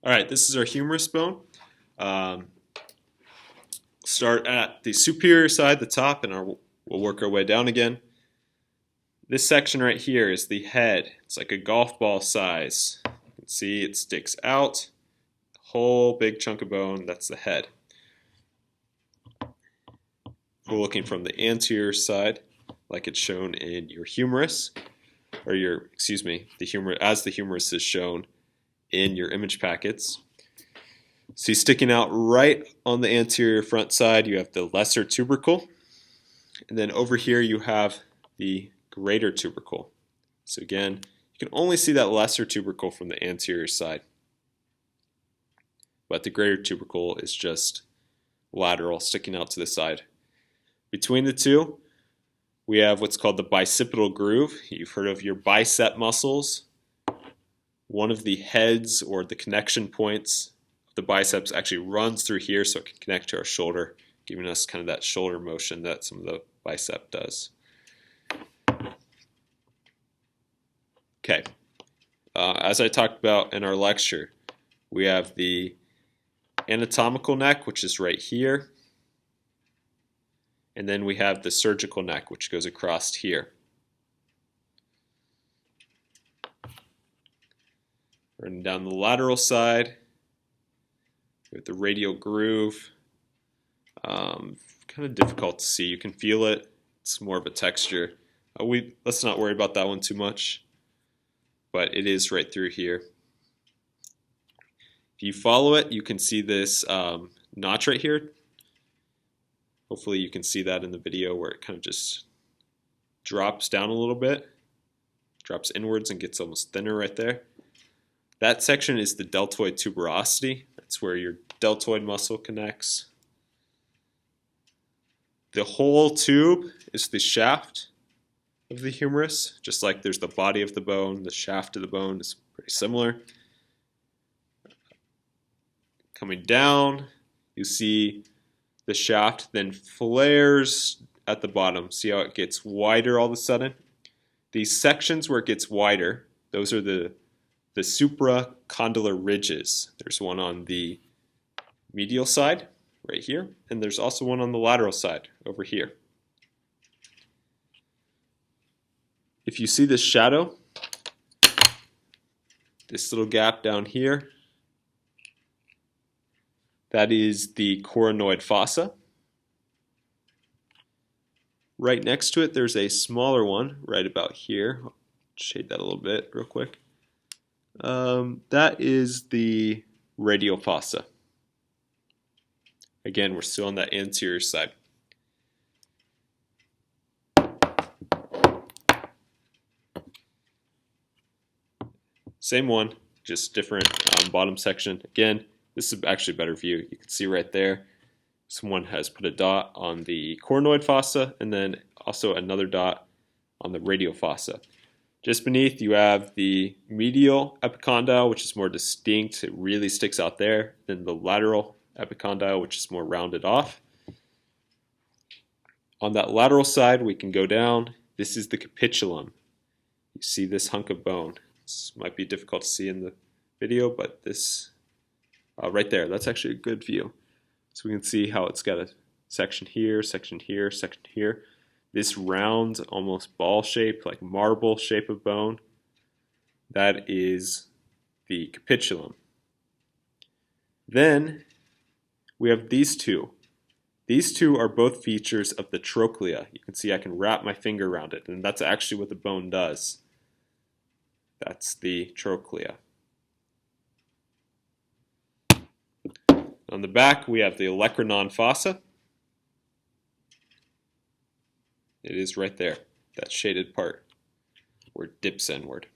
All right, this is our humerus bone. Um, Start at the superior side, the top, and we'll work our way down again. This section right here is the head. It's like a golf ball size. You can see it sticks out. Whole big chunk of bone, that's the head. We're looking from the anterior side, like it's shown in your humerus, or the humerus, as the humerus is shown in your image packets. See, sticking out right on the anterior front side, you have the lesser tubercle, and then over here you have the greater tubercle. So again, you can only see that lesser tubercle from the anterior side, but the greater tubercle is just lateral, sticking out to the side. Between the two, we have what's called the bicipital groove. You've heard of your bicep muscles. One of the heads, or the connection points of the biceps, actually runs through here so it can connect to our shoulder, giving us kind of that shoulder motion that some of the bicep does. Okay, as I talked about in our lecture, we have the anatomical neck, which is right here, and then we have the surgical neck, which goes across here. Running down the lateral side, with the radial groove. Kind of difficult to see. You can feel it. It's more of a texture. Let's not worry about that one too much, but it is right through here. If you follow it, you can see this notch right here. Hopefully you can see that in the video where it kind of just drops down a little bit, drops inwards and gets almost thinner right there. That section is the deltoid tuberosity. That's where your deltoid muscle connects. The whole tube is the shaft of the humerus. Just like there's the body of the bone, the shaft of the bone is pretty similar. Coming down, you see the shaft then flares at the bottom. See how it gets wider all of a sudden? These sections where it gets wider, those are the supracondylar ridges. There's one on the medial side, right here, and there's also one on the lateral side, over here. If you see this shadow, this little gap down here, that is the coronoid fossa. Right next to it, there's a smaller one right about here. I'll shade that a little bit real quick. That is the radial fossa. Again, we're still on that anterior side. Same one, just different bottom section. Again, this is actually a better view. You can see right there, someone has put a dot on the coronoid fossa and then also another dot on the radial fossa. Just beneath, you have the medial epicondyle, which is more distinct. It really sticks out there. Then the lateral epicondyle, which is more rounded off. On that lateral side, we can go down. This is the capitulum. You see this hunk of bone. This might be difficult to see in the video, but this right there, that's actually a good view. So we can see how it's got a section here, section here, section here. This round, almost ball shape, like marble shape of bone, that is the capitulum. Then we have these two. These two are both features of the trochlea. You can see I can wrap my finger around it, and that's actually what the bone does. That's the trochlea. On the back, we have the olecranon fossa. It is right there, that shaded part where it dips inward.